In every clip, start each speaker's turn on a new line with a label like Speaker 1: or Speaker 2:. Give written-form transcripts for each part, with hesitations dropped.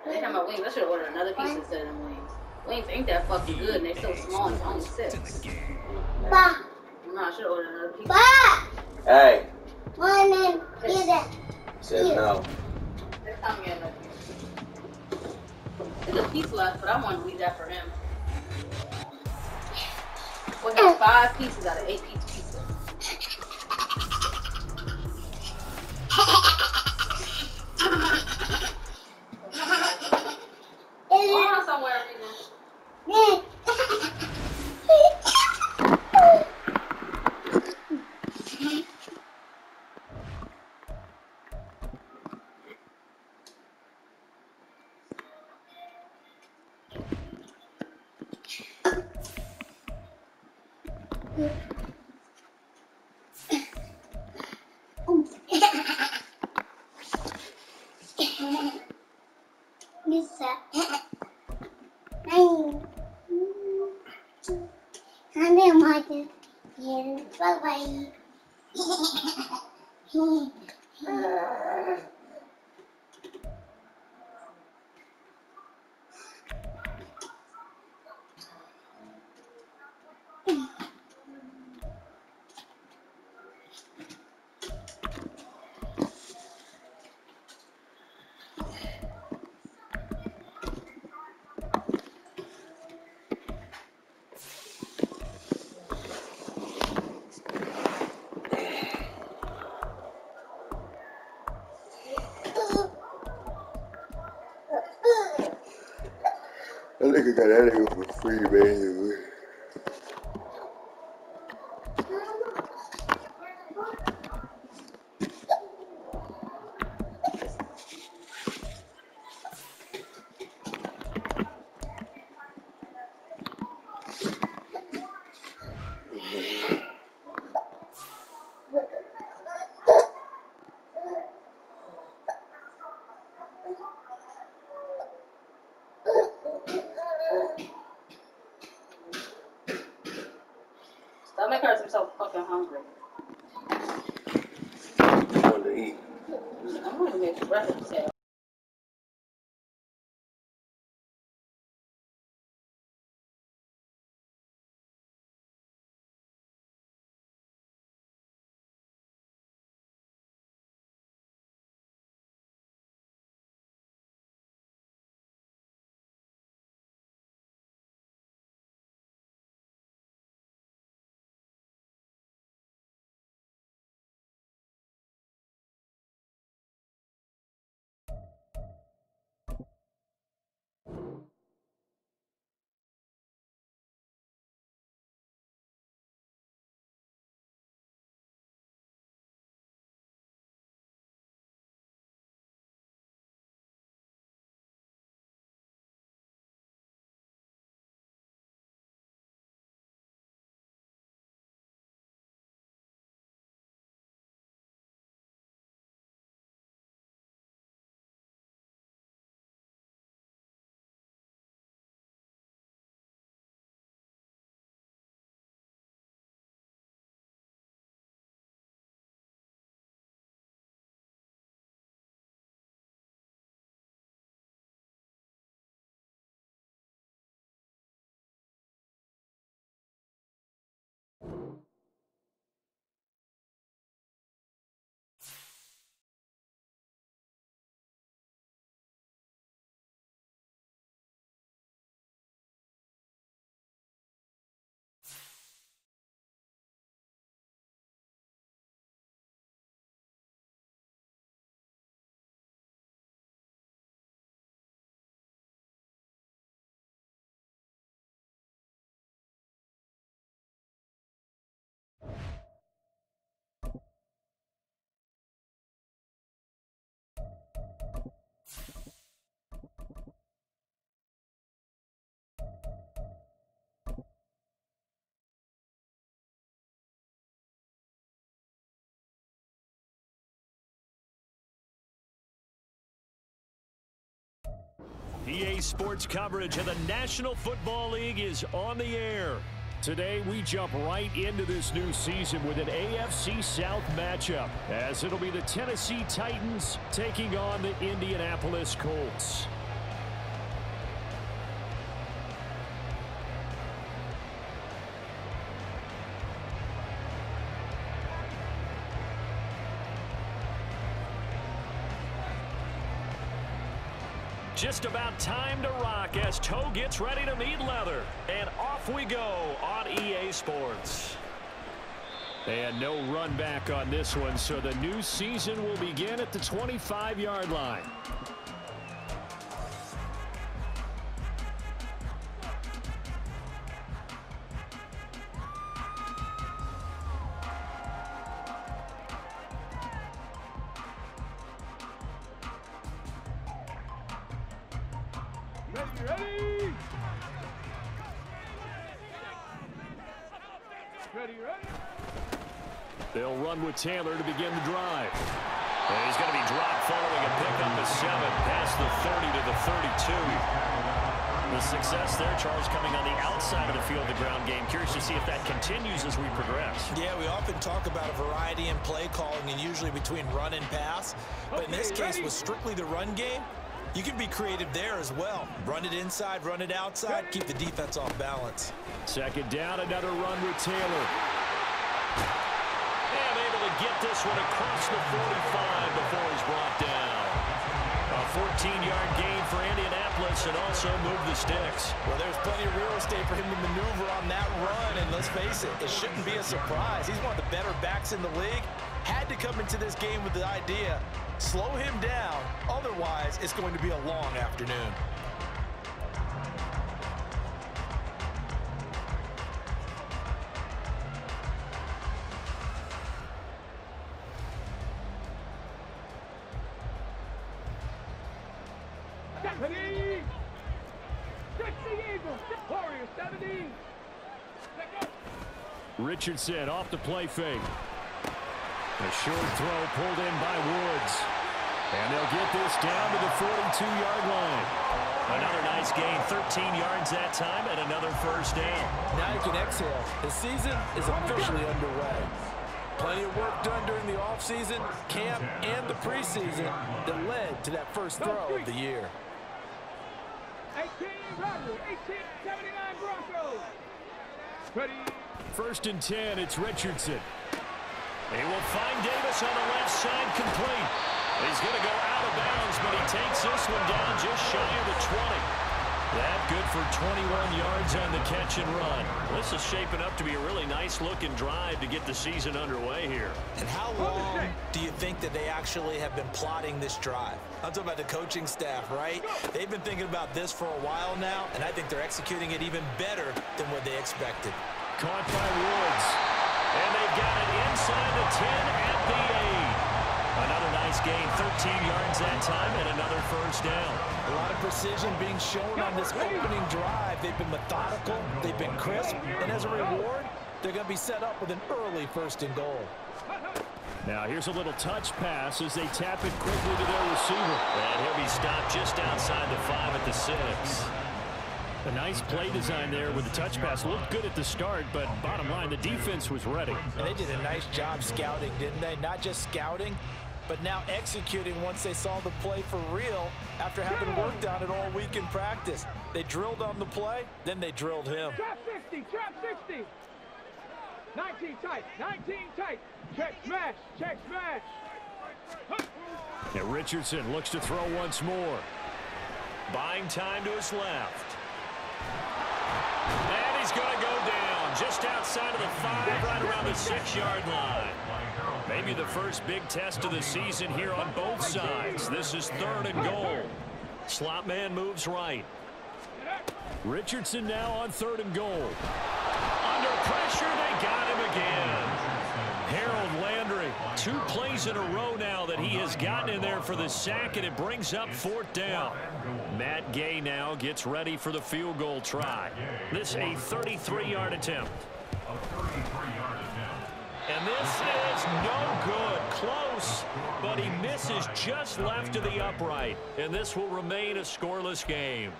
Speaker 1: They talking about wings. I should have ordered another piece instead of them wings. Wings ain't that fucking good, and they're so small. It's only 6. No, I should have ordered another piece.
Speaker 2: Hey.
Speaker 1: One
Speaker 2: Said no.
Speaker 1: Next time we get another piece. There's a piece left, but I want to leave that for him. We have 5 pieces out of 8-piece pizza. Hold on somewhere, people. Bye-bye.
Speaker 2: That nigga got that nigga for free, man.
Speaker 1: Stomach hurts. I'm so fucking hungry.
Speaker 2: I want to eat.
Speaker 1: I'm gonna make breakfast.
Speaker 3: EA Sports coverage of the National Football League is on the air. Today, we jump right into this new season with an AFC South matchup, as it'll be the Tennessee Titans taking on the Indianapolis Colts. Just about time to rock as toe gets ready to meet leather. And off we go on EA Sports. And no run back on this one, so the new season will begin at the 25-yard line. They'll run with Taylor to begin the drive. And he's going to be dropped following a pickup of 7 past the 30 to the 32. The success there, Charles, coming on the outside of the field, the ground game. Curious to see if that continues as we progress.
Speaker 4: Yeah, we often talk about a variety in play calling and usually between run and pass. But in this case, with strictly the run game, you can be creative there as well. Run it inside, run it outside, keep the defense off balance.
Speaker 3: Second down, another run with Taylor. And able to get this one across the 45 before he's brought down. A 14-yard gain for Indianapolis and also move the sticks.
Speaker 4: Well, there's plenty of real estate for him to maneuver on that run, and let's face it, it shouldn't be a surprise. He's one of the better backs in the league. Had to come into this game with the idea, slow him down, otherwise it's going to be a long afternoon.
Speaker 3: Richardson off the play fake. A short throw pulled in by Woods. And they'll get this down to the 42-yard line. Another nice gain, 13 yards that time, and another first down.
Speaker 4: Now you can exhale. The season is officially underway. Plenty of work done during the offseason, camp, and the preseason that led to that first throw of the year.
Speaker 5: 1879 Broncos. Ready.
Speaker 3: First and 10, it's Richardson. He will find Davis on the left side, complete. He's going to go out of bounds, but he takes this one down just shy of the 20. That good for 21 yards on the catch and run. This is shaping up to be a really nice-looking drive to get the season underway here.
Speaker 4: And how long do you think that they actually have been plotting this drive? I'm talking about the coaching staff, right? They've been thinking about this for a while now, and I think they're executing it even better than what they expected.
Speaker 3: Caught by Woods. And they've got it inside the 10 at the 8. Another nice gain, 13 yards that time, and another first down.
Speaker 4: A lot of precision being shown on this opening drive. They've been methodical, they've been crisp, and as a reward, they're going to be set up with an early first and goal.
Speaker 3: Now here's a little touch pass as they tap it quickly to their receiver.
Speaker 6: And he'll be stopped just outside the 5 at the 6.
Speaker 3: A nice play design there with the touch pass. Looked good at the start, but bottom line, the defense was ready.
Speaker 4: And they did a nice job scouting, didn't they? Not just scouting, but now executing once they saw the play for real after having worked on it all week in practice. They drilled on the play, then they drilled him.
Speaker 5: Trap 60, trap 60. 19 tight, 19 tight. Check smash, check smash.
Speaker 3: And Richardson looks to throw once more.
Speaker 6: Buying time to his left. And he's going to go down just outside of the 5, right around the 6-yard line.
Speaker 3: Maybe the first big test of the season here on both sides. This is 3rd and goal.
Speaker 6: Slot man moves right.
Speaker 3: Richardson now on 3rd and goal.
Speaker 6: Under pressure, they got him again.
Speaker 3: Harold Landry, 2 plays in a row now that he has gotten in there for the sack, and it brings up 4th down. Matt Gay now gets ready for the field goal try. This a 33-yard attempt. And this is no good. Close, but he misses just left of the upright. And this will remain a scoreless game.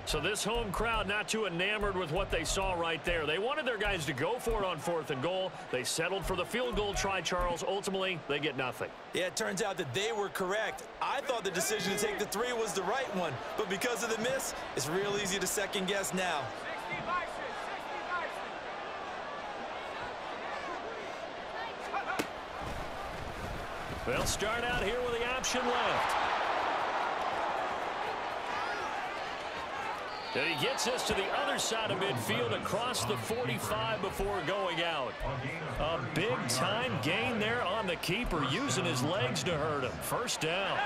Speaker 3: So this home crowd not too enamored with what they saw right there. They wanted their guys to go for it on 4th and goal. They settled for the field goal try, Charles. Ultimately, they get nothing.
Speaker 4: Yeah, it turns out that they were correct. I thought the decision to take the 3 was the right one, but because of the miss, it's real easy to second guess now.
Speaker 5: 60 vices, 60 vices.
Speaker 3: They'll start out here with the option left. And he gets us to the other side of midfield across the 45 before going out. A big-time gain there on the keeper, using his legs to hurt him. First down.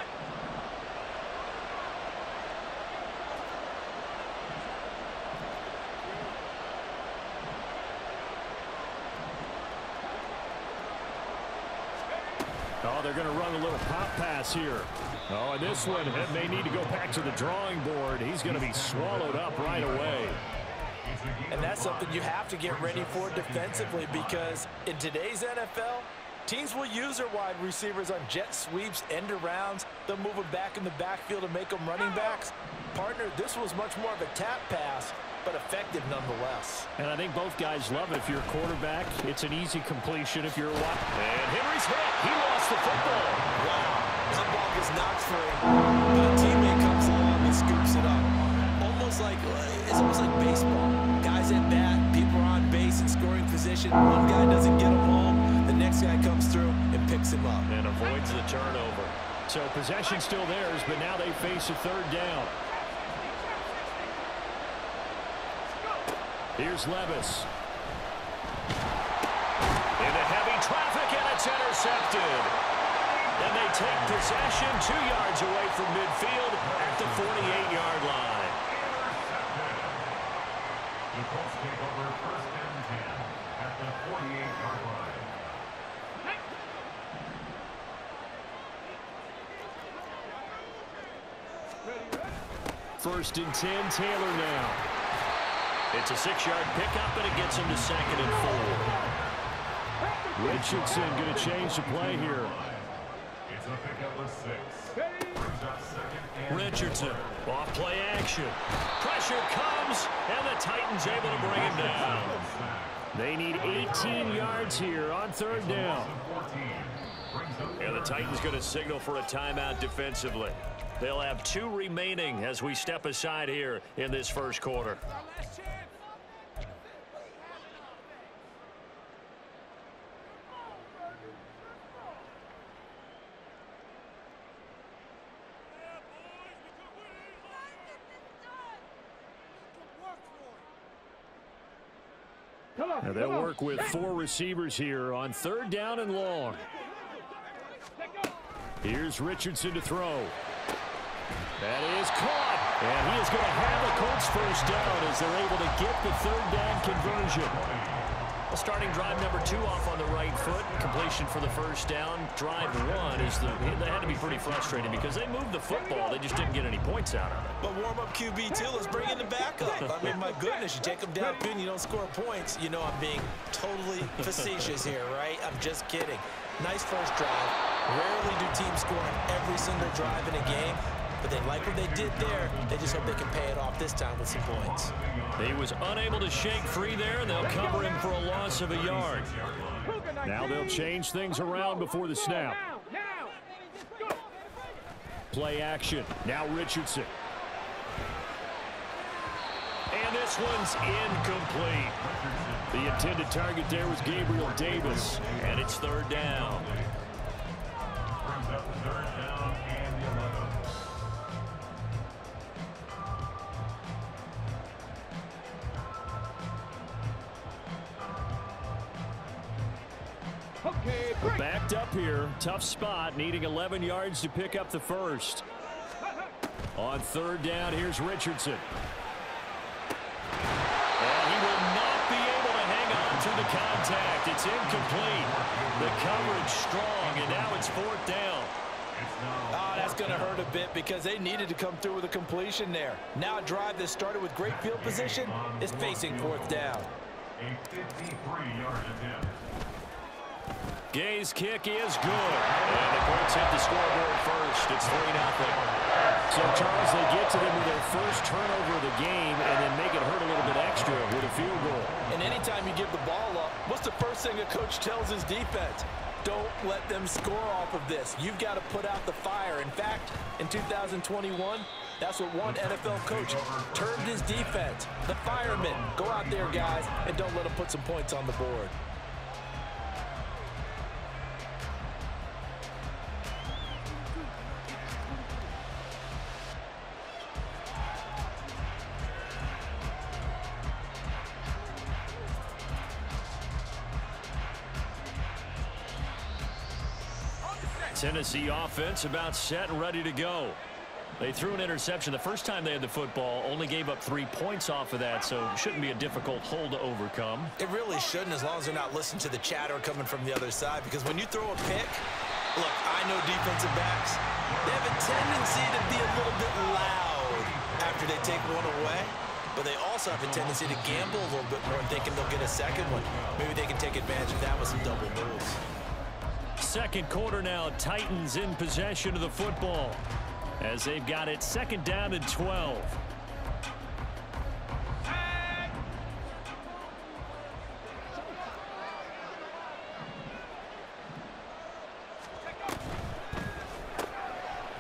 Speaker 3: Oh, they're going to run a little pop pass here. Oh, and this one may need to go back to the drawing board. He's going to be swallowed up right away.
Speaker 4: And that's something you have to get ready for defensively, because in today's NFL, teams will use their wide receivers on jet sweeps, end arounds. They'll move them back in the backfield and make them running backs. Partner, this was much more of a tap pass, but effective nonetheless.
Speaker 3: And I think both guys love it. If you're a quarterback, it's an easy completion. If you're a wide... And Henry's hit. He lost the football.
Speaker 4: Wow. That ball gets knocked free, but a teammate comes along and scoops it up. It's almost like baseball. Guys at bat, people are on base in scoring position. One guy doesn't get him home. The next guy comes through and picks him up.
Speaker 3: And avoids the turnover. So possession still theirs, but now they face a 3rd down. Here's Levis. Into heavy traffic, and it's intercepted. And they take possession 2 yards away from midfield at the 48-yard line.
Speaker 7: The Colts take over 1st and 10 at the 48-yard line.
Speaker 3: 1st and 10, Taylor now. It's a 6-yard pickup, and it gets him to 2nd and 4. Richardson going to change the play here.
Speaker 7: It's a pickup of 6. Brings up 2nd and
Speaker 3: Richardson, off play action. Pressure comes, and the Titans able to bring him down. They need 18 yards here on 3rd down.
Speaker 6: And the Titans going to signal for a timeout defensively.
Speaker 3: They'll have 2 remaining as we step aside here in this 1st quarter. Now they'll work with 4 receivers here on 3rd down and long. Here's Richardson to throw. That is caught. And he is going to have the Colts 1st down as they're able to get the 3rd down conversion. Well, starting drive number 2 off on the right foot. Completion for the 1st down. Drive 1 is they had to be pretty frustrating because they moved the football. They just didn't get any points out of it.
Speaker 4: But warm-up QB, too. Let's bring in the backup. I mean, my goodness, you take them down and you don't score points. You know I'm being totally facetious here, right? I'm just kidding. Nice 1st drive. Rarely do teams score on every single drive in a game, but they like what they did there. They just hope they can pay it off this time with some points.
Speaker 3: He was unable to shake free there, and they'll cover him for a loss of a yard. Now they'll change things around before the snap. Play action. Now Richardson. And this one's incomplete. The intended target there was Gabriel Davis, and it's 3rd down.
Speaker 7: brings up 3rd down and 11.
Speaker 5: Okay, break.
Speaker 3: Backed up here. Tough spot. Needing 11 yards to pick up the 1st. On 3rd down, here's Richardson. And he will not be able to hang on through the contact. It's incomplete. The coverage strong, and now it's 4th down.
Speaker 4: Oh, that's going to hurt a bit because they needed to come through with a completion there. Now a drive that started with great field position is facing 4th down.
Speaker 7: A 53-yard attempt.
Speaker 3: Gay's kick is good. And the Colts hit the scoreboard first. It's 3-0. So, Charles, they get to them with their first turnover of the game and then make it hurt a little bit extra with a field goal.
Speaker 4: And anytime you give the ball up, what's the first thing a coach tells his defense? Don't let them score off of this. You've got to put out the fire. In fact, in 2021, that's what one NFL coach termed his defense. The firemen. Go out there, guys, and don't let them put some points on the board.
Speaker 3: Tennessee offense about set and ready to go. They threw an interception the first time they had the football, only gave up 3 points off of that, so shouldn't be a difficult hole to overcome.
Speaker 4: It really shouldn't, as long as they're not listening to the chatter coming from the other side, because when you throw a pick, look, I know defensive backs, they have a tendency to be a little bit loud after they take one away, but they also have a tendency to gamble a little bit more, thinking they'll get a second one. Maybe they can take advantage of that with some double moves.
Speaker 3: Second quarter now, Titans in possession of the football as they've got it second down and 12.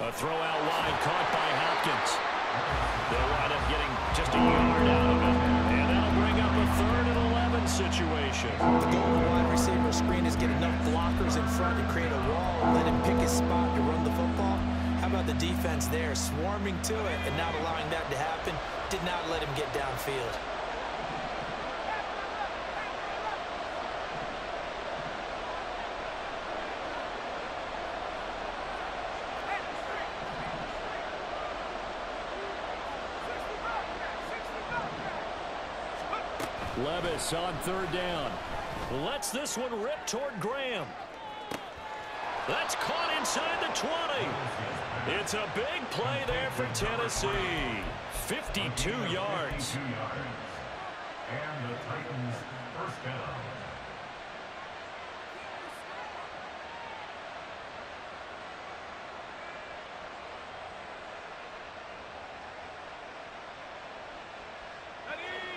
Speaker 3: A throw out wide caught by Hopkins. They'll wind up getting just a yard out of it, and that'll bring up a 3rd and 11 situation.
Speaker 4: The goal of the wide receiver screen is get enough blockers in front to create a wall and let him pick his spot to run the football. How about the defense there, swarming to it and not allowing that to happen? Did not let him get downfield.
Speaker 3: Levis on 3rd down. Lets this one rip toward Graham. That's caught inside the 20. It's a big play there for Tennessee. 52 yards.
Speaker 7: And the Titans first down.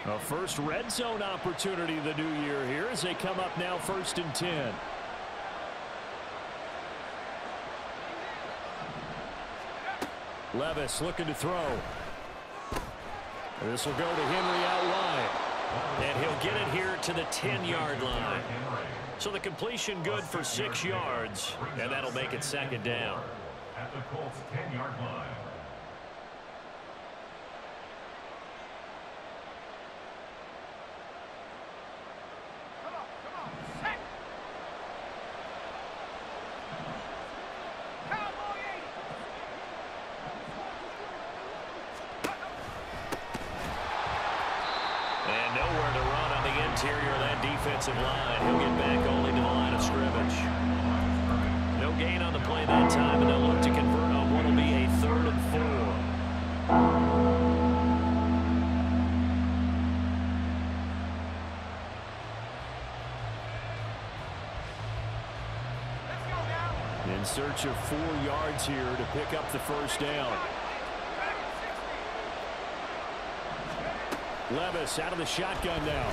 Speaker 3: A first red zone opportunity the new year here as they come up now 1st and 10. Levis looking to throw. This will go to Henry out wide. And he'll get it here to the 10-yard line. So the completion good for 6 yards, and that'll make it second down.
Speaker 7: At the Colts 10-yard line.
Speaker 3: Interior of that defensive line. He'll get back only to the line of scrimmage. No gain on the play that time, and they'll look to convert on what will be a 3rd and 4. In search of 4 yards here to pick up the first down. Levis out of the shotgun now.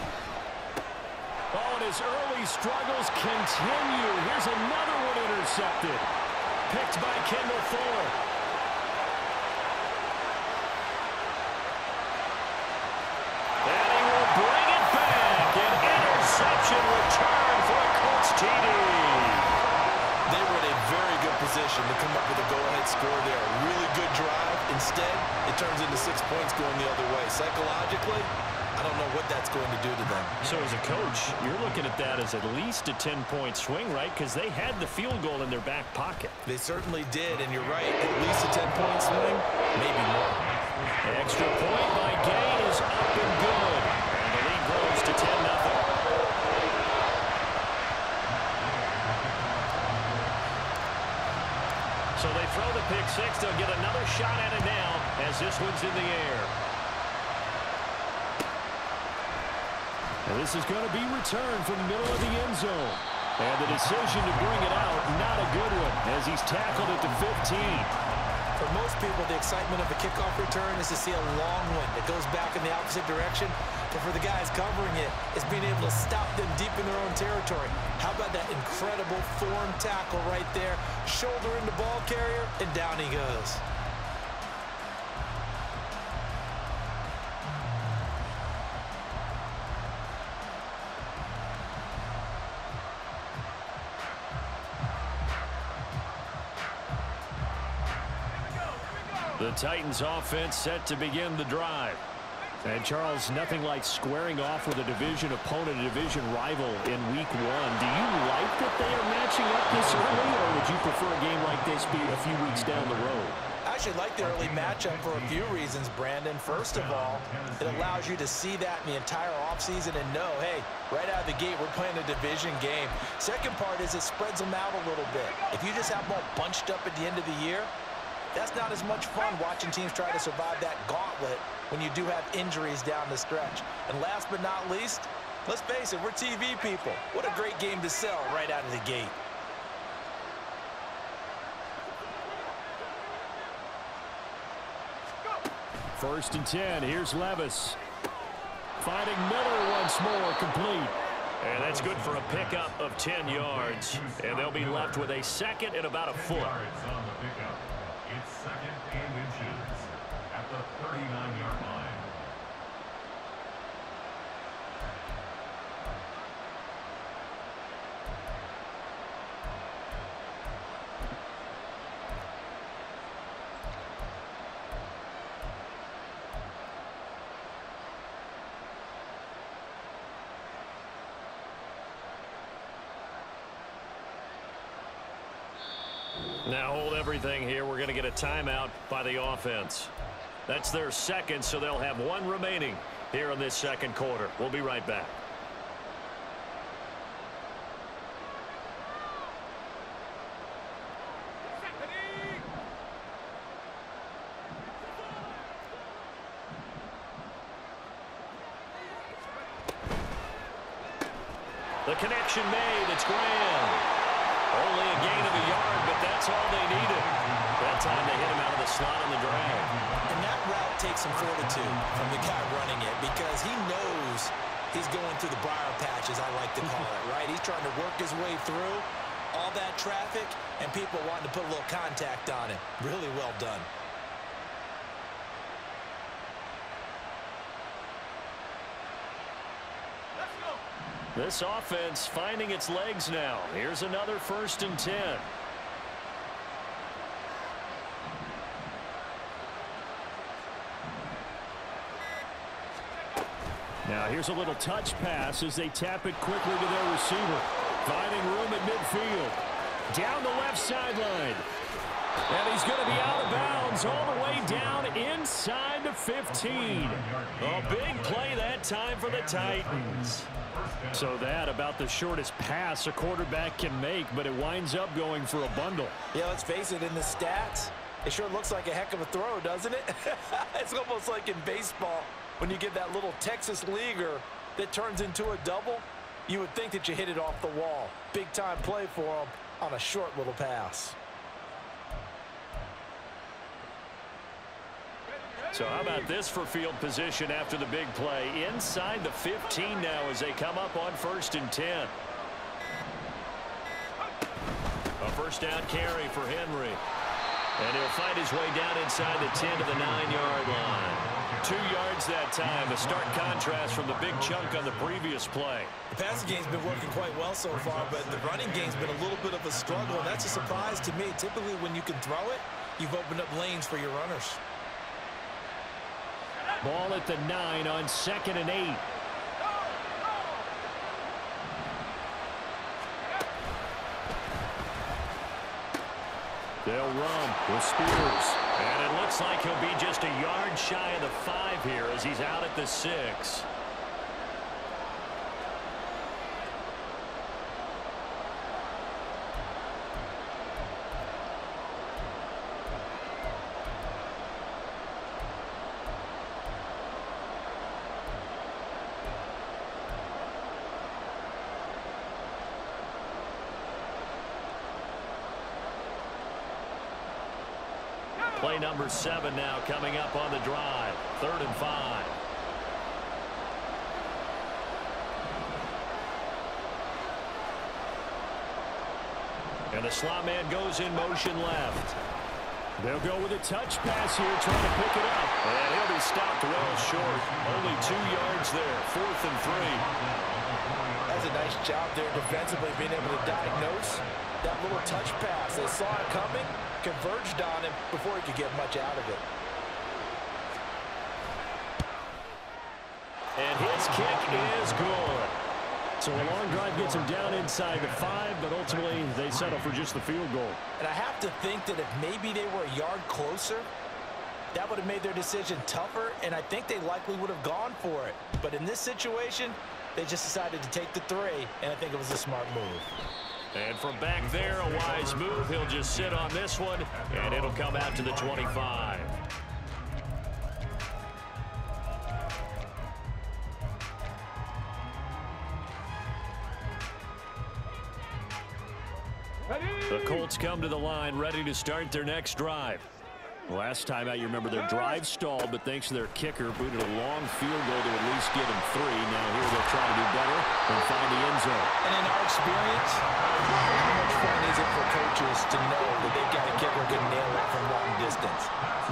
Speaker 3: Oh, and his early struggles continue. Here's another one intercepted. Picked by Kendall Fuller. And he will bring it back. An interception return for a Colts TD.
Speaker 4: They were in a very good position to come up with a go-ahead score there. A really good drive. Instead, it turns into 6 points going the other way. Psychologically, I don't know what that's going to do to them.
Speaker 3: So as a coach, you're looking at that as at least a 10-point swing, right? Because they had the field goal in their back pocket.
Speaker 4: They certainly did, and you're right. At least a 10-point swing, maybe more.
Speaker 3: Extra point by Gain is up and good. And the lead grows to 10-0. So they throw the pick six. They'll get another shot at it now as this one's in the air. And this is going to be returned from the middle of the end zone. And the decision to bring it out, not a good one, as he's tackled at the 15.
Speaker 4: For most most people, the excitement of the kickoff return is to see a long one that goes back in the opposite direction. But for the guys covering it, it's being able to stop them deep in their own territory. How about that incredible form tackle right there? Shoulder in the ball carrier, and down he goes.
Speaker 3: The Titans offense set to begin the drive. And Charles, nothing like squaring off with a division opponent, a division rival in week 1. Do you like that they are matching up this early, or would you prefer a game like this be a few weeks down the road?
Speaker 4: I actually like the early matchup for a few reasons, Brandon. First of all, it allows you to see that in the entire offseason and know, hey, right out of the gate, we're playing a division game. Second part is it spreads them out a little bit. If you just have them all bunched up at the end of the year, that's not as much fun watching teams try to survive that gauntlet when you do have injuries down the stretch. And last but not least, let's face it, we're TV people. What a great game to sell right out of the gate.
Speaker 3: First and 10, here's Levis. Finding Miller once more, complete.
Speaker 6: And that's good for a pickup of 10 yards. And they'll be left with a second and about a foot.
Speaker 7: It's second and inches at the 39-yard line.
Speaker 6: Now hold everything here. We're going to get a timeout by the offense. That's their second, so they'll have one remaining here in this second quarter. We'll be right back. The connection made. It's Graham. Only a gain of a yard, but that's all they needed. That time they hit him out of the slot on the drag.
Speaker 4: And that route takes some fortitude from the guy running it because he knows he's going through the briar patch, as I like to call it, right? He's trying to work his way through all that traffic and people wanting to put a little contact on him. Really well done.
Speaker 6: This offense finding its legs now. Here's another first and 10.
Speaker 3: Now here's a little touch pass as they tap it quickly to their receiver. Finding room at midfield. Down the left sideline. And he's going to be out of bounds all the way down inside the 15.
Speaker 6: A big play that time for the Titans.
Speaker 3: So that about the shortest pass a quarterback can make, but it winds up going for a bundle.
Speaker 4: Yeah, let's face it, in the stats, it sure looks like a heck of a throw, doesn't it? It's almost like in baseball when you get that little Texas leaguer that turns into a double. You would think that you hit it off the wall. Big time play for him on a short little pass.
Speaker 6: So how about this for field position after the big play? Inside the 15 now as they come up on first and 10. A first down carry for Henry. And he'll find his way down inside the 10 to the 9-yard line. 2 yards that time. A stark contrast from the big chunk on the previous play.
Speaker 4: The passing game's been working quite well so far, but the running game's been a little bit of a struggle, and that's a surprise to me. Typically, when you can throw it, you've opened up lanes for your runners.
Speaker 3: Ball at the 9 on 2nd and 8. They'll run with Spears.
Speaker 6: And it looks like he'll be just a yard shy of the 5 here as he's out at the 6. Play play number 7 now coming up on the drive. 3rd and 5. And the slot man goes in motion left.
Speaker 3: They'll go with a touch pass here, trying to pick it up.
Speaker 6: And he'll be stopped well short. Only 2 yards there. 4th and 3.
Speaker 4: That's a nice job there defensively, being able to diagnose that little touch pass. They saw it coming, converged on him before he could get much out of it.
Speaker 6: And his kick is good.
Speaker 3: So a long drive gets him down inside the 5, but ultimately they settle for just the field goal.
Speaker 4: And I have to think that if maybe they were a yard closer, that would have made their decision tougher, and I think they likely would have gone for it. But in this situation, they just decided to take the 3, and I think it was a smart move.
Speaker 6: And from back there, a wise move. He'll just sit on this one, and it'll come out to the 25. The Colts come to the line, ready to start their next drive. Last time out, you remember their drive stalled, but thanks to their kicker, booted a long field goal to at least get him 3. Now here they'll try to do better and find the end zone.
Speaker 4: And in our experience, how much fun is it for coaches to know that they've got a kicker who can nail it from long distance?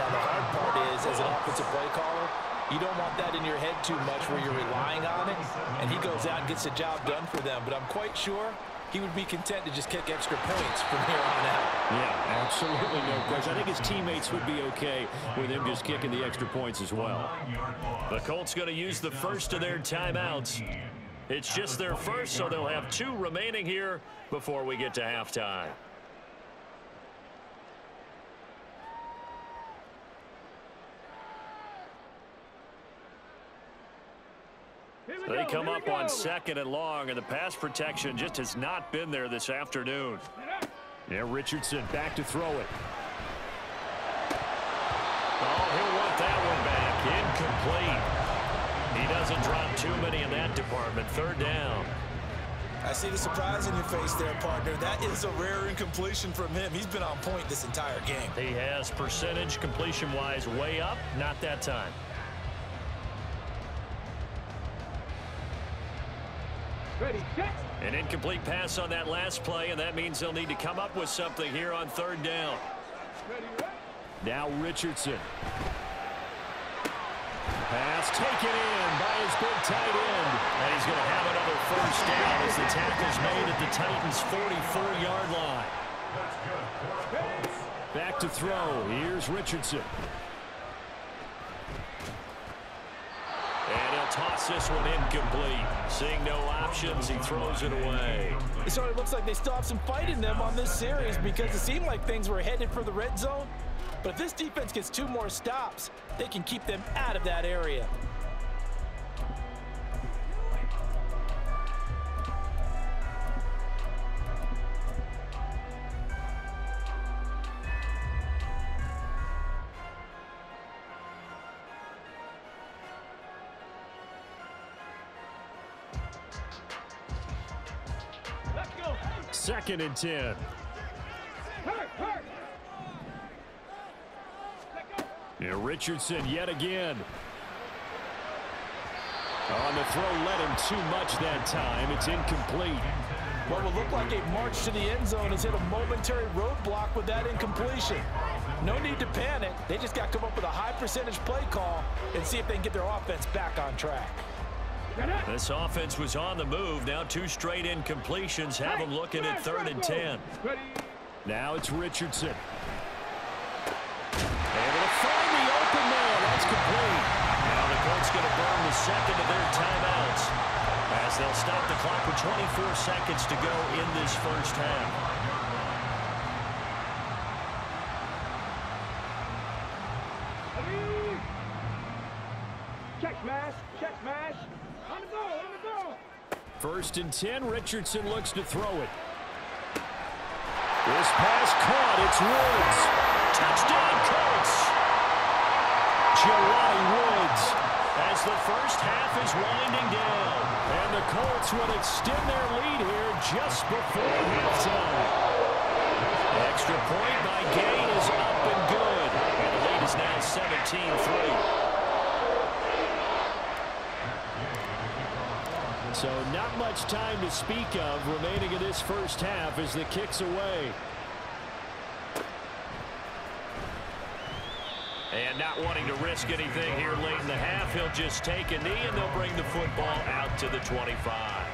Speaker 4: Now, the hard part is, as an offensive play caller, you don't want that in your head too much where you're relying on it, and he goes out and gets the job done for them. But I'm quite sure he would be content to just kick extra points from here on out.
Speaker 3: Yeah, absolutely no question. I think his teammates would be okay with him just kicking the extra points as well.
Speaker 6: The Colts going to use the first of their timeouts. It's just their first, so they'll have 2 remaining here before we get to halftime. They come up on 2nd and long, and the pass protection just has not been there this afternoon.
Speaker 3: Yeah, Richardson back to throw it.
Speaker 6: Oh, he'll want that one back. Incomplete. He doesn't drop too many in that department. 3rd down.
Speaker 4: I see the surprise in your face there, partner. That is a rare incompletion from him. He's been on point this entire game.
Speaker 6: He has percentage completion-wise way up. Not that time.
Speaker 5: Ready, set.
Speaker 6: An incomplete pass on that last play, and that means they'll need to come up with something here on 3rd down.
Speaker 5: Ready, ready.
Speaker 3: Now Richardson. Pass taken in by his big tight end.
Speaker 6: And he's going to have another 1st down as the tackle's made at the Titans' 44-yard line.
Speaker 3: Back to throw. Here's Richardson.
Speaker 6: And he'll toss this one incomplete. Seeing no options, he throws it away.
Speaker 4: It sort of looks like they still have some fight in them on this series because it seemed like things were headed for the red zone. But if this defense gets 2 more stops, they can keep them out of that area.
Speaker 5: Let's go.
Speaker 3: 2nd and 10.
Speaker 5: Hurt, hurt.
Speaker 3: Yeah, Richardson yet again. On the throw, led him too much that time. It's incomplete.
Speaker 4: What will look like a march to the end zone has hit a momentary roadblock with that incompletion. No need to panic. They just got to come up with a high percentage play call and see if they can get their offense back on track.
Speaker 6: This offense was on the move. Now 2 straight incompletions have them looking at 3rd and 10.
Speaker 3: Now it's Richardson. Able to find the open man. That's complete.
Speaker 6: Now the Colts going to burn the 2nd of their timeouts as they'll stop the clock with 24 seconds to go in this 1st half.
Speaker 5: Check smash, check smash. On the ball, on the ball.
Speaker 3: 1st and 10. Richardson looks to throw it. This pass caught. It's Woods.
Speaker 6: Touchdown, Colts!
Speaker 3: Jelani Woods.
Speaker 6: As the 1st half is winding down.
Speaker 3: And the Colts will extend their lead here just before halftime.
Speaker 6: Extra point by Gay is up and good. And the 13-3. So not much time to speak of remaining in this first half as the kick's away. And not wanting to risk anything here late in the half, he'll just take a knee and they'll bring the football out to the 25.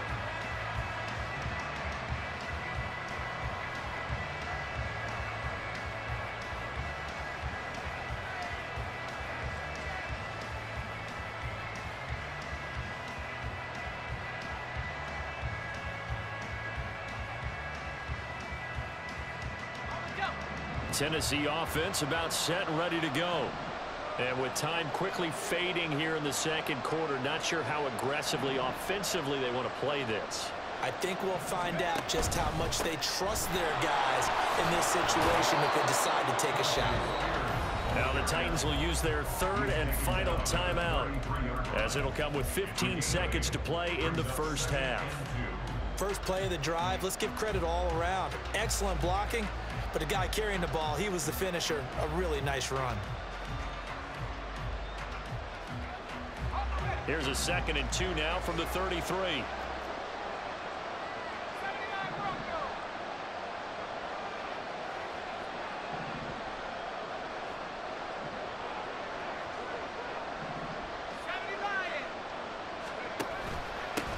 Speaker 6: Tennessee offense about set and ready to go. And with time quickly fading here in the second quarter, not sure how aggressively, offensively they want to play this.
Speaker 4: I think we'll find out just how much they trust their guys in this situation if they decide to take a shot.
Speaker 6: Now the Titans will use their third and final timeout, as it'll come with 15 seconds to play in the first half.
Speaker 4: First play of the drive, let's give credit all around. Excellent blocking. But the guy carrying the ball, he was the finisher. A really nice run.
Speaker 6: Here's a 2nd and 2 now from the 33.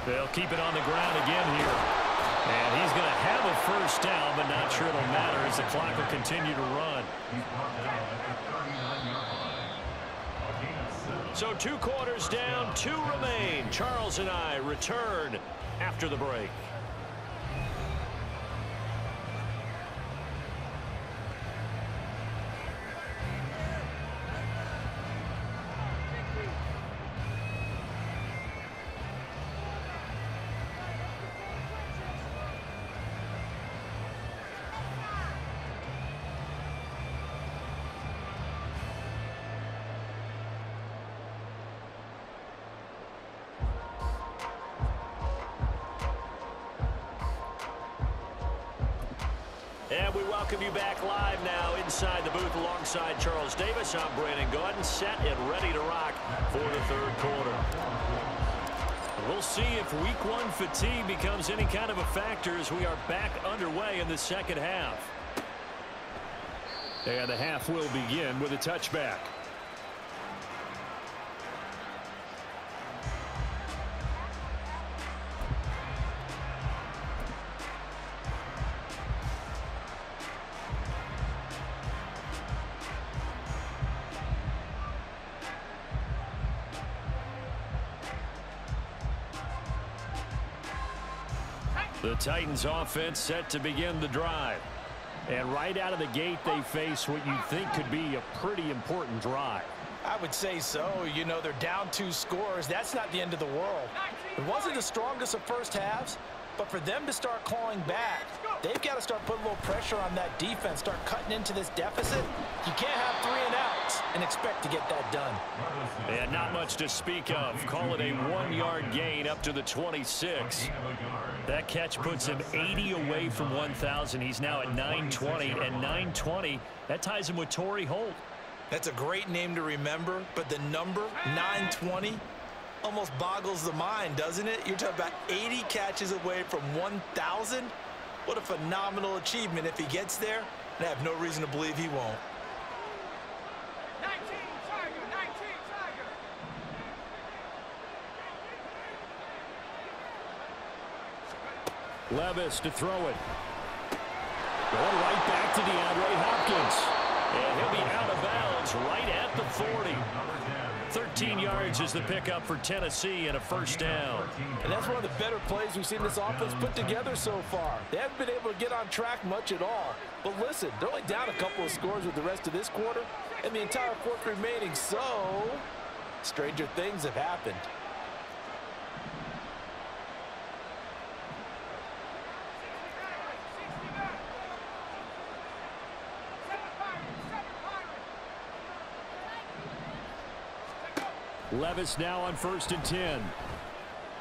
Speaker 6: They'll keep it on the ground again here. And he's going to have a first down, but not sure it'll matter as the clock will continue to run. So 2 quarters down, 2 remain. Charles and I return after the break. And we welcome you back live now inside the booth alongside Charles Davis. I'm Brandon Gordon, set and ready to rock for the third quarter. We'll see if week 1 fatigue becomes any kind of a factor as we are back underway in the second half. And the half will begin with a touchback. The Titans offense set to begin the drive. And right out of the gate, they face what you think could be a pretty important drive.
Speaker 4: I would say so. You know, they're down 2 scores. That's not the end of the world. It wasn't the strongest of first halves, but for them to start clawing back, they've got to start putting a little pressure on that defense, start cutting into this deficit. You can't have 3 and outs and expect to get that done.
Speaker 6: And not much to speak of. Call it a 1-yard gain up to the 26. That catch puts him 80 away from 1,000. He's now at 920, and 920, that ties him with Torrey Holt.
Speaker 4: That's a great name to remember, but the number, 920, almost boggles the mind, doesn't it? You're talking about 80 catches away from 1,000. What a phenomenal achievement if he gets there, and I have no reason to believe he won't.
Speaker 5: 19 Tiger, 19 Tiger.
Speaker 6: Levis to throw it. Going right back to DeAndre Hopkins. And he'll be out of bounds right at the 40. 13 yards is the pickup for Tennessee and a first down.
Speaker 4: And that's one of the better plays we've seen this offense put together so far. They haven't been able to get on track much at all. But listen, they're only down a couple of scores with the rest of this quarter and the entire fourth remaining. So, stranger things have happened.
Speaker 6: Levis now on 1st and 10.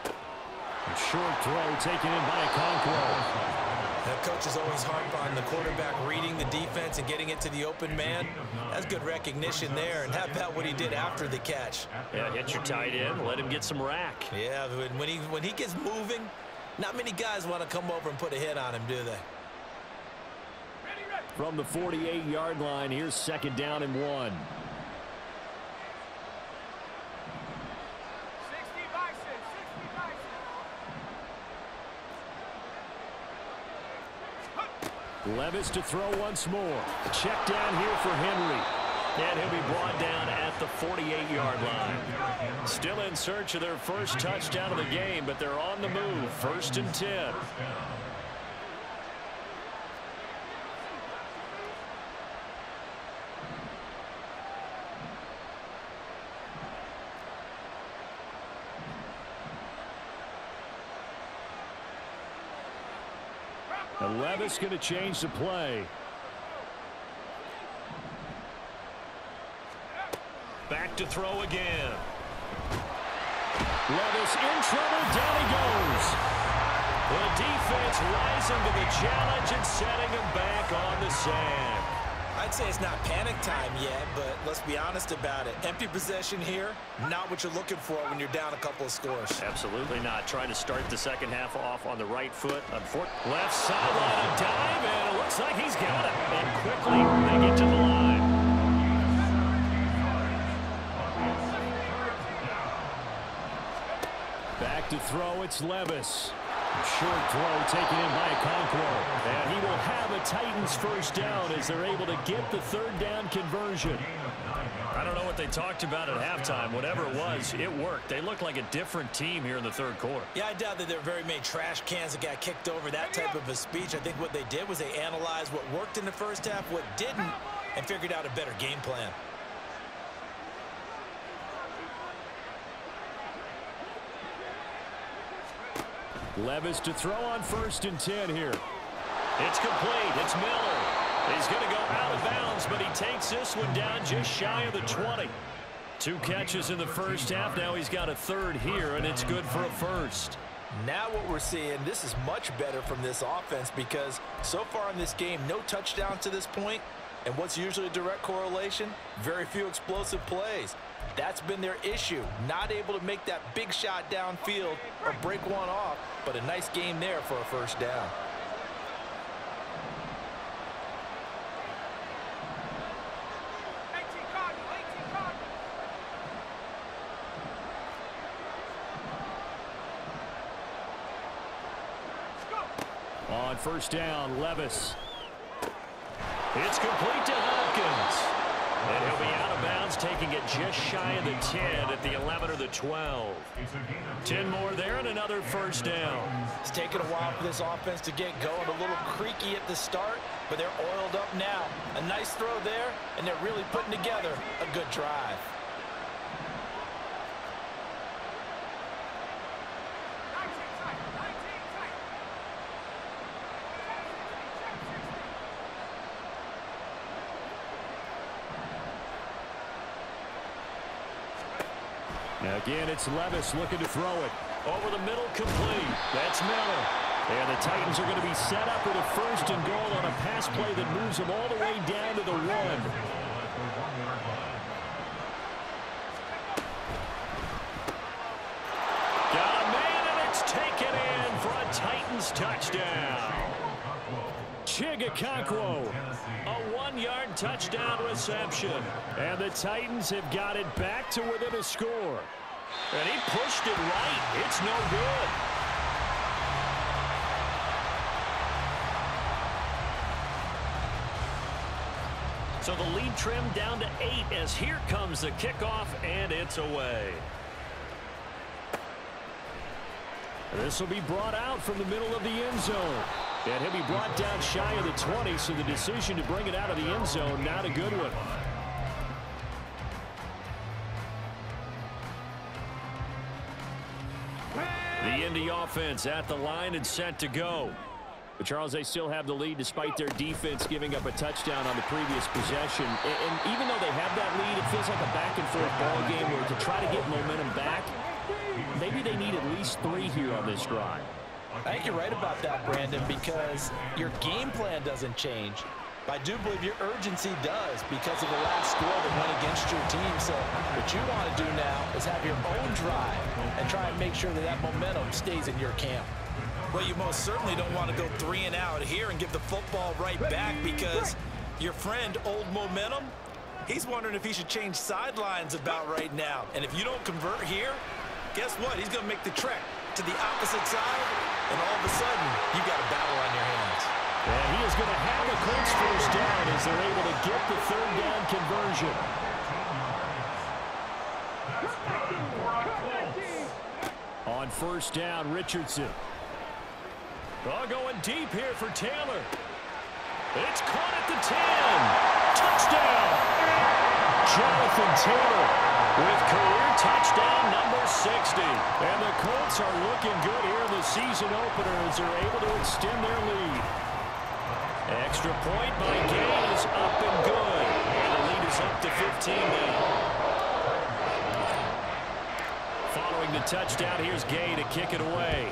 Speaker 6: A short throw taken in by Okonkwo.
Speaker 4: The coach is always harp on the quarterback reading the defense and getting it to the open man. That's good recognition there. And how about what he did after the catch?
Speaker 6: Yeah, hit your tight end, let him get some rack.
Speaker 4: Yeah, when he gets moving, not many guys want to come over and put a hit on him, do they?
Speaker 3: From the 48-yard line, here's 2nd down and 1. Levis to throw once more. Check down here for Henry.
Speaker 6: And he'll be brought down at the 48-yard line. Still in search of their first touchdown of the game, but they're on the move. 1st and 10.
Speaker 3: And Levis going to change the play.
Speaker 6: Back to throw again.
Speaker 3: Levis in trouble. Down he goes.
Speaker 6: The defense rising to the challenge and setting him back on the sand.
Speaker 4: I'd say it's not panic time yet, but let's be honest about it. Empty possession here, not what you're looking for when you're down a couple of scores.
Speaker 6: Absolutely not. Trying to start the second half off on the right foot. Left sideline, a dive, and it looks like he's got it. And quickly, they get to the line.
Speaker 3: Back to throw, it's Levis. Short throw taken in by Okonkwo.
Speaker 6: And he will have a Titans first down as they're able to get the 3rd down conversion. I don't know what they talked about at halftime. Whatever it was, it worked. They looked like a different team here in the 3rd quarter.
Speaker 4: Yeah, I doubt that there were very many trash cans that got kicked over, that type of a speech. I think what they did was they analyzed what worked in the first half, what didn't, and figured out a better game plan.
Speaker 3: Levis to throw on 1st and 10 here.
Speaker 6: It's complete. It's Miller. He's going to go out of bounds, but he takes this one down just shy of the 20. 2 catches in the first half. Now he's got a 3rd here, and it's good for a 1st.
Speaker 4: Now what we're seeing, this is much better from this offense because so far in this game, no touchdowns to this point. And what's usually a direct correlation? Very few explosive plays. That's been their issue. Not able to make that big shot downfield or break one off, but a nice game there for a 1st down.
Speaker 3: On 1st down, Levis.
Speaker 6: It's complete to Hopkins. And he'll be out of bounds, taking it just shy of the 10 at the 11 or the 12. 10 more there and another 1st down.
Speaker 4: It's taken a while for this offense to get going. A little creaky at the start, but they're oiled up now. A nice throw there, and they're really putting together a good drive.
Speaker 3: Now again, it's Levis looking to throw it.
Speaker 6: Over the middle, complete. That's Miller.
Speaker 3: And the Titans are going to be set up with a 1st and goal on a pass play that moves them all the way down to the 1.
Speaker 6: Got a man, and it's taken in for a Titans touchdown.
Speaker 3: Okonkwo,
Speaker 6: A 1-yard touchdown reception.
Speaker 3: and the Titans have got it back to within a score.
Speaker 6: And he pushed it right. It's no good. So the lead trimmed down to 8 as here comes the kickoff, and it's away.
Speaker 3: This will be brought out from the middle of the end zone. And he'll be brought down shy of the 20, so the decision to bring it out of the end zone, not a good one.
Speaker 6: The Indy offense at the line and set to go.
Speaker 3: But Charles, they still have the lead despite their defense giving up a touchdown on the previous possession. And even though they have that lead, it feels like a back-and-forth ball game where to try to get momentum back, maybe they need at least 3 here on this drive.
Speaker 4: I think you're right about that, Brandon, because your game plan doesn't change. I do believe your urgency does because of the last score that went against your team. So what you want to do now is have your own drive and try and make sure that that momentum stays in your camp.
Speaker 8: Well, you most certainly don't want to go 3 and out here and give the football right back because your friend, Old Momentum, he's wondering if he should change sidelines about right now. And if you don't convert here, guess what? He's going to make the trek to the opposite side, and all of a sudden, you've got a battle on your hands.
Speaker 3: And he is going to have the Colts first down as they're able to get the 3rd down conversion. On 1st down, Richardson. Going deep here for Taylor. It's caught at the 10. Touchdown! Jonathan Taylor with career touchdown number 60. And the Colts are looking good here in the season opener as they're able to extend their lead. Extra point by Gay is up and good. And the lead is up to 15 now. Following the touchdown, here's Gay to kick it away.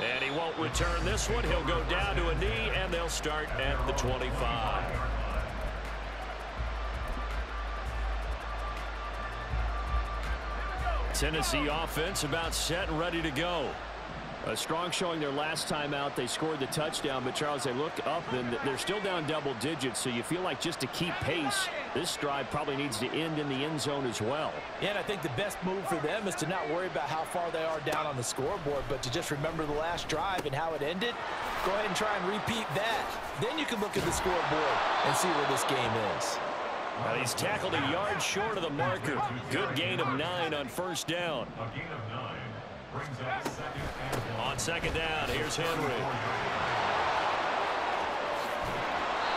Speaker 3: And he won't return this one. He'll go down to a knee, and they'll start at the 25. Tennessee offense about set and ready to go. A strong showing their last time out. They scored the touchdown, but Charles, they looked up and they're still down double digits, so you feel like just to keep pace, this drive probably needs to end in the end zone as well.
Speaker 4: Yeah, and I think the best move for them is to not worry about how far they are down on the scoreboard, but to just remember the last drive and how it ended. Go ahead and try and repeat that. Then you can look at the scoreboard and see where this game is.
Speaker 3: Well, he's tackled a yard short of the marker. Good gain of 9 on 1st down.
Speaker 7: A gain of 9 brings up 2nd and 1.
Speaker 3: On 2nd down, here's Henry.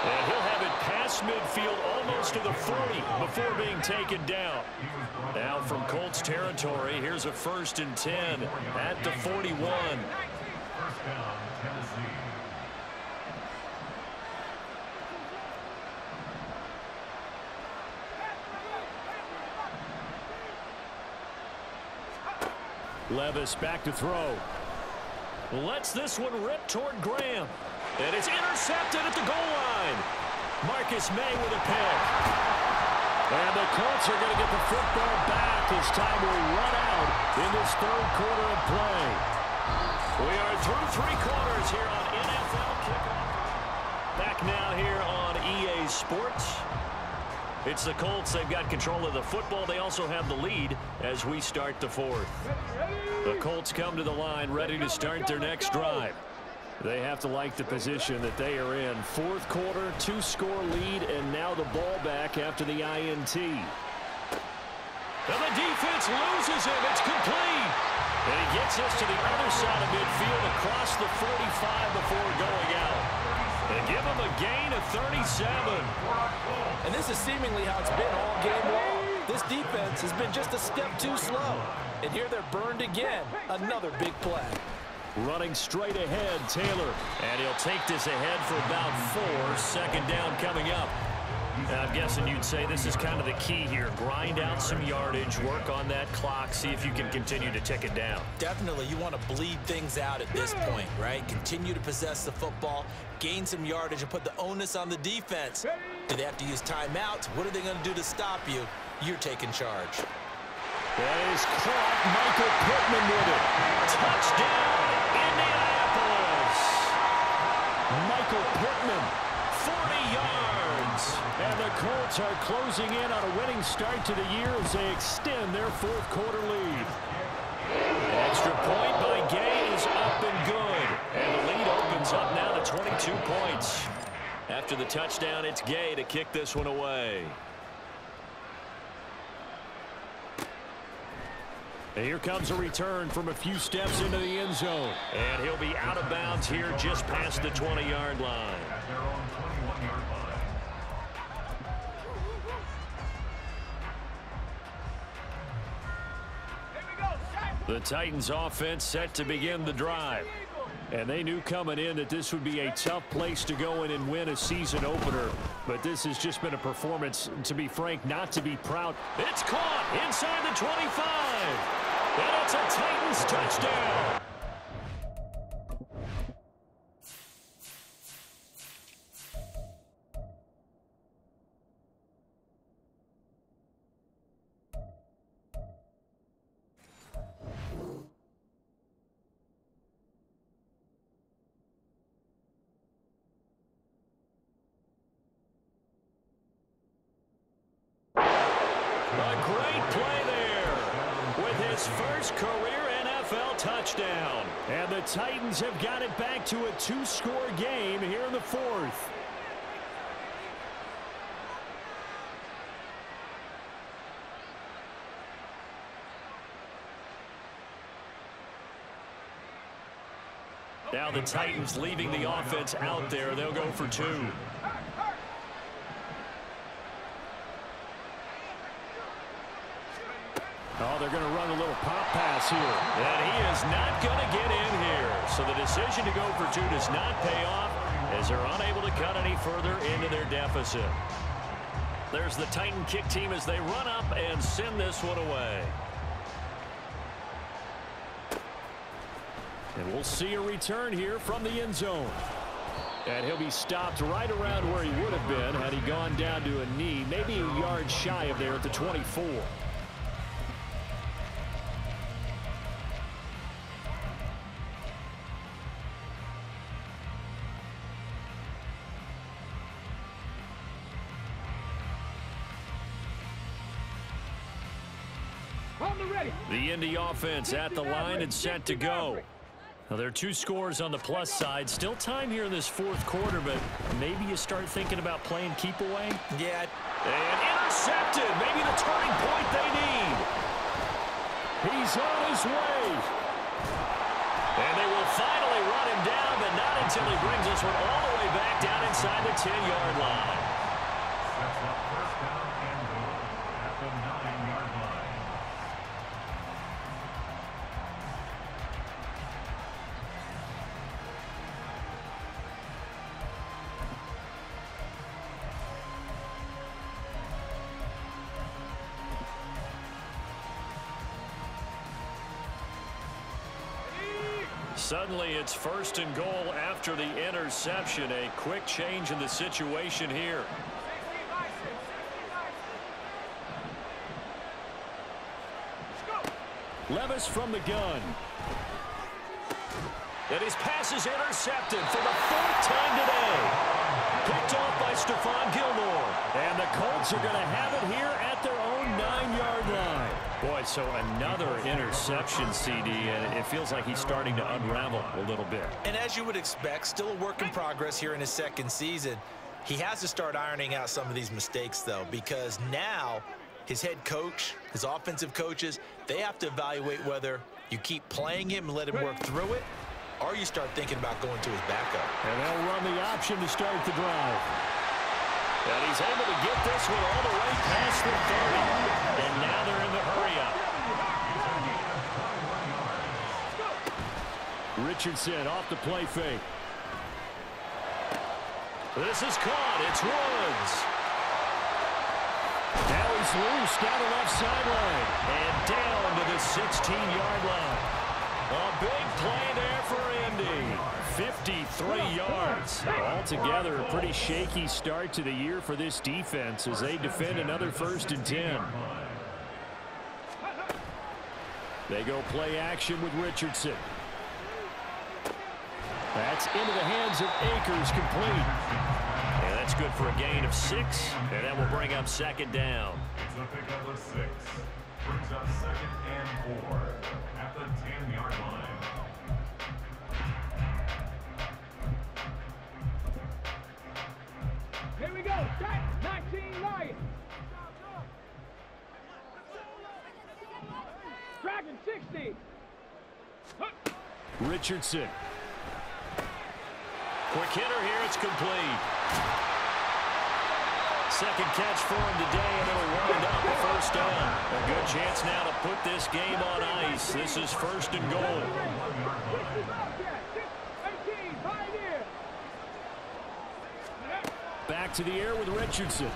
Speaker 3: And he'll have it past midfield almost to the 40 before being taken down. Now from Colts territory, here's a 1st and 10 at the 41.
Speaker 7: 1st down, Tennessee.
Speaker 3: Levis back to throw. Lets this one rip toward Graham. And it's intercepted at the goal line. Marcus May with a pick. And the Colts are going to get the football back as time will run out in this 3rd quarter of play. We are through 3 quarters here on NFL Kickoff. Back now here on EA Sports. It's the Colts. They've got control of the football. They also have the lead as we start the 4th. The Colts come to the line ready to start their next drive. They have to like the position that they are in. 4th quarter, 2-score lead, and now the ball back after the INT. And the defense loses him. It's complete. And he gets us to the other side of midfield across the 45 before going out. And give him a gain of 37.
Speaker 4: And this is seemingly how it's been all game long. This defense has been just a step too slow. And here they're burned again. Another big play.
Speaker 3: Running straight ahead, Taylor. And he'll take this ahead for about 4. 2nd down coming up. I'm guessing you'd say this is kind of the key here. Grind out some yardage, work on that clock, see if you can continue to tick it down.
Speaker 8: Definitely, you want to bleed things out at this point, right? Continue to possess the football, gain some yardage, and put the onus on the defense. Do they have to use timeouts? What are they going to do to stop you? You're taking charge.
Speaker 3: That is caught. Michael Pittman with it. Touchdown, Indianapolis. Michael Pittman, 40 yards. And the Colts are closing in on a winning start to the year as they extend their 4th quarter lead. Extra point by Gay is up and good. And the lead opens up now to 22 points. After the touchdown, it's Gay to kick this one away. And here comes a return from a few steps into the end zone. And he'll be out of bounds here just past the 20-yard line.
Speaker 7: At their own 21-yard line.
Speaker 3: The Titans offense set to begin the drive. And they knew coming in that this would be a tough place to go in and win a season opener. But this has just been a performance, to be frank, not to be proud.
Speaker 6: It's caught inside the 25. And it's a Titans touchdown. First career NFL touchdown.
Speaker 3: And the Titans have got it back to a 2-score game here in the fourth.
Speaker 6: Now the Titans leaving the offense out there. They'll go for 2.
Speaker 3: Oh, they're going to run a little pop pass here.
Speaker 6: And he is not going to get in here. So the decision to go for 2 does not pay off as they're unable to cut any further into their deficit. There's the Titan kick team as they run up and send this one away.
Speaker 3: And we'll see a return here from the end zone. And he'll be stopped right around where he would have been had he gone down to a knee, maybe a yard shy of there at the 24.
Speaker 6: The Indy offense at the line and set to go. Now, there are 2 scores on the plus side. Still time here in this fourth quarter, but maybe you start thinking about playing keep away.
Speaker 8: Yeah.
Speaker 6: And intercepted. Maybe the turning point they need.
Speaker 3: He's on his way.
Speaker 6: And they will finally run him down, but not until he brings this one all the way back down inside the 10-yard line.
Speaker 7: That's up first down ANGOLA at the 9-yard line.
Speaker 6: Suddenly it's 1st and goal after the interception. A quick change in the situation here.
Speaker 3: Levis from the gun.
Speaker 6: And his pass is intercepted for the 4th time today. Picked off by Stephon Gilmore.
Speaker 3: And the Colts are going to have it here at their own 9-yard line.
Speaker 6: Boy, so another interception, CD, and it feels like he's starting to unravel a little bit.
Speaker 8: And as you would expect, still a work in progress here in his 2nd season. He has to start ironing out some of these mistakes, though, because now his head coach, his offensive coaches, they have to evaluate whether you keep playing him and let him work through it, or you start thinking about going to his backup.
Speaker 3: And they'll run the option to start the drive.
Speaker 6: And he's able to get this one all the way past the 30. And now they're in the hurry-up.
Speaker 3: Richardson off the play fake.
Speaker 6: This is caught. It's Woods.
Speaker 3: Now he's loose down the left sideline.
Speaker 6: And down to the 16-yard line. A big play there for Indy. 53 yards.
Speaker 3: Altogether, a pretty shaky start to the year for this defense as they defend another 1st and 10. They go play action with Richardson. That's into the hands of Akers, complete.
Speaker 6: And that's good for a gain of 6, and that will bring up 2nd down.
Speaker 7: It's a pickup of 6. Brings up 2nd and 4 at the 10-yard line.
Speaker 5: Here we go. Set. 19 Lions. Dragon 60.
Speaker 3: Richardson.
Speaker 6: Quick hitter here. It's complete. 2nd catch for him today, and it'll wind up a 1st down. A good chance now to put this game on ice. This is 1st and goal.
Speaker 3: back to the air with Richardson.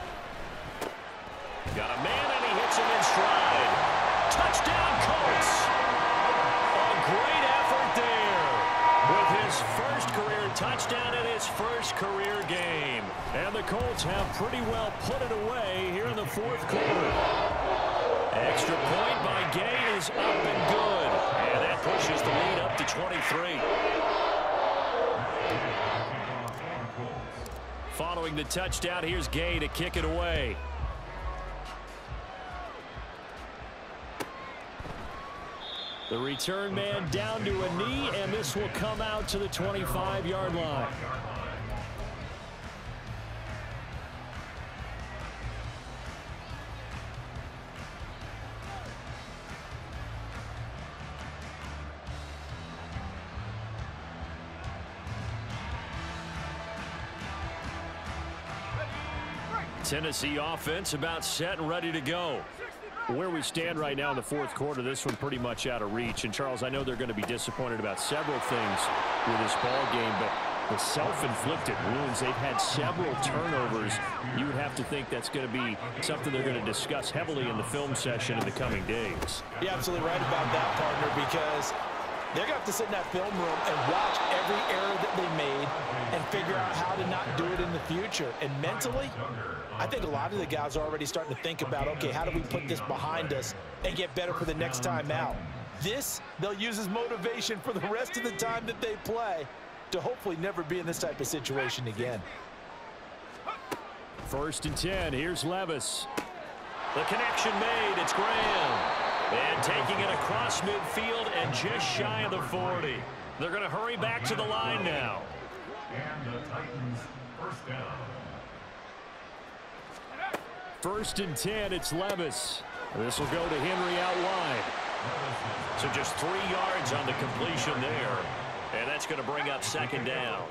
Speaker 3: Got a man, and he hits him in stride. Touchdown, Colts. A great effort there with his first career touchdown in his first career game. And the Colts have pretty well put it away here in the fourth quarter. Extra point by Gay is up and good. And that pushes the lead up to 23. Following the touchdown, here's Gay to kick it away. The return man down to a knee, and this will come out to the 25-yard line. Tennessee offense about set and ready to go. Where we stand right now in the fourth quarter, this one pretty much out of reach. And, Charles, I know they're going to be disappointed about several things with this ball game, but the self-inflicted wounds, they've had several turnovers. You would have to think that's going to be something they're going to discuss heavily in the film session in the coming days.
Speaker 4: You're absolutely right about that, partner, because they're going to have to sit in that film room and watch every error that they made and figure out how to not do it in the future. And mentally, I think a lot of the guys are already starting to think about, okay, how do we put this behind us and get better for the next time out? This, they'll use as motivation for the rest of the time that they play to hopefully never be in this type of situation again.
Speaker 3: 1st and 10. Here's Levis. The connection made. It's Graham. And taking it across midfield and just shy of the 40. They're going to hurry back to the line now.
Speaker 7: And the Titans first down.
Speaker 3: 1st and 10, it's Levis. This will go to Henry out wide. So just 3 yards on the completion there. And that's going to bring up 2nd down.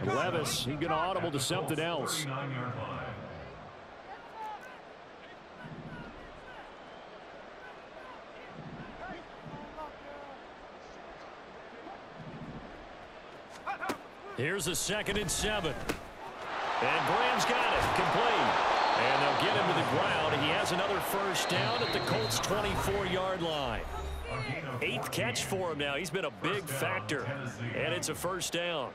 Speaker 3: Levis, he's going to audible to something else. Here's a 2nd and 7. And Graham's got it, complete. And they'll get him to the ground. He has another first down at the Colts' 24-yard line. 8th catch for him now. He's been a big factor. And it's a first down.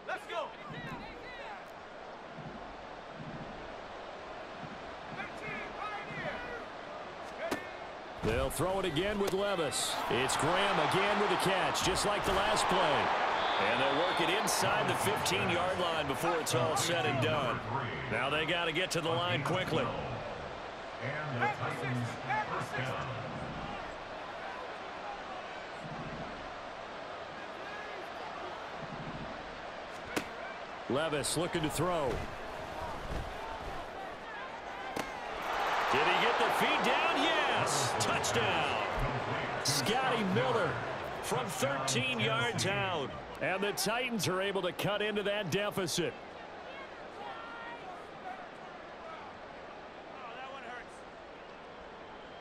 Speaker 5: Let's go.
Speaker 3: They'll throw it again with Levis. It's Graham again with a catch, just like the last play. And they'll work it inside the 15-yard line before it's all said and done. Now they got to get to the line quickly.
Speaker 7: And the Titans first down.
Speaker 3: Levis looking to throw. Did he get the feed down? Yes. Touchdown. Scotty Miller from 13 yards out. And the Titans are able to cut into that deficit.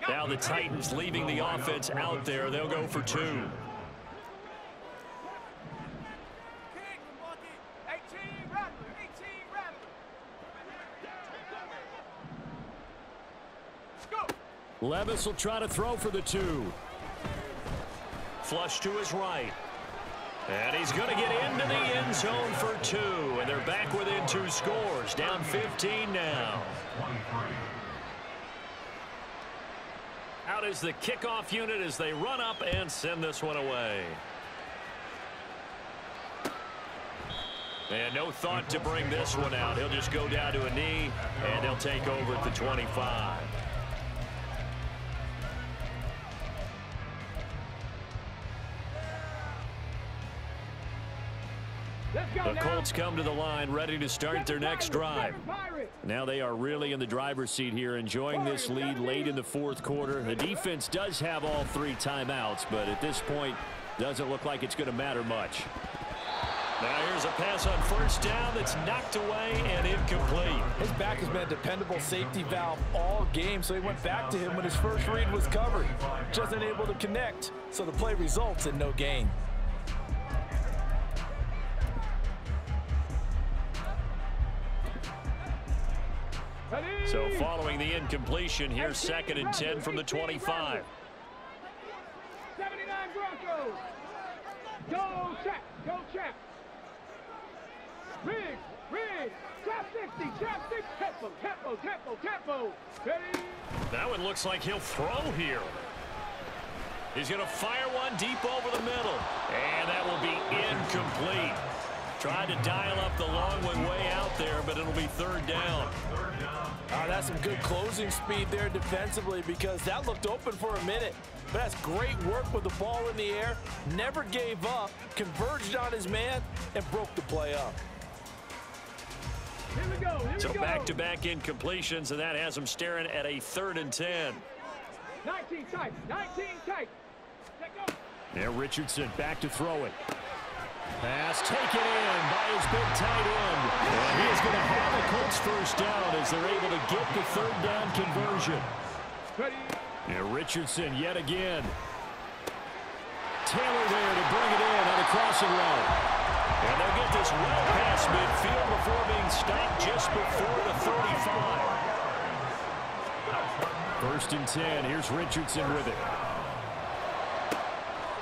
Speaker 3: Now the Titans leaving the offense out there. They'll go for 2. Levis will try to throw for the 2. Flush to his right. And he's going to get into the end zone for 2. And they're back within 2 scores. Down 15 now. Out is the kickoff unit as they run up and send this one away. And no thought to bring this one out. He'll just go down to a knee, and they'll take over at the 25. The Colts come to the line ready to start their next drive. Now they are really in the driver's seat here, enjoying this lead late in the fourth quarter. The defense does have all 3 timeouts, but at this point, doesn't look like it's going to matter much.
Speaker 6: Now here's a pass on first down that's knocked away and incomplete.
Speaker 4: His back has been a dependable safety valve all game, so he went back to him when his first read was covered. Just unable to connect, so the play results in no gain.
Speaker 6: So following the incompletion, here's 2nd and 10 from the 25.
Speaker 5: 79 Broncos. Go check, go check. Rig, trap 60, tempo. Ready?
Speaker 6: That one looks like he'll throw here. He's going to fire one deep over the middle. And that will be incomplete. Tried to dial up the long one way out there, but it'll be 3rd down.
Speaker 4: That's some good closing speed there defensively, because that looked open for a minute. But that's great work with the ball in the air. Never gave up, converged on his man, and broke the play up.
Speaker 5: Here we go.
Speaker 6: So back-to-back incompletions, and that has him staring at a 3rd and 10.
Speaker 5: 19 tight. Let go.
Speaker 3: Now Richardson back to throw it. Pass taken in by his big tight end. And he is going to have a Colts first down as they're able to get the 3rd down conversion.
Speaker 5: Ready.
Speaker 3: Now Richardson yet again. Taylor there to bring it in on a crossing route.
Speaker 6: And they'll get this well past midfield before being stopped just before the 35.
Speaker 3: 1st and 10. Here's Richardson with it.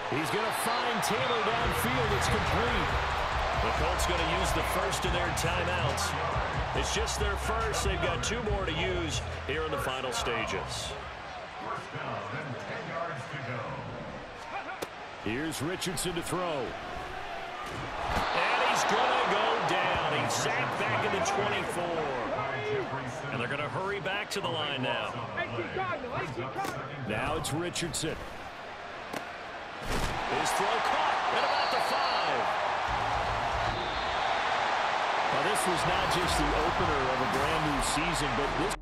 Speaker 3: He's going to find Taylor downfield. It's complete.
Speaker 6: The Colts going to use the first of their timeouts. It's just their first. They've got 2 more to use here in the final stages.
Speaker 3: Here's Richardson to throw.
Speaker 6: And he's going to go down. He's sacked back in the 24. And they're going to hurry back to the line now.
Speaker 3: Now it's Richardson.
Speaker 6: His throw caught at about the 5.
Speaker 3: Now, this was not just the opener of a brand new season, but this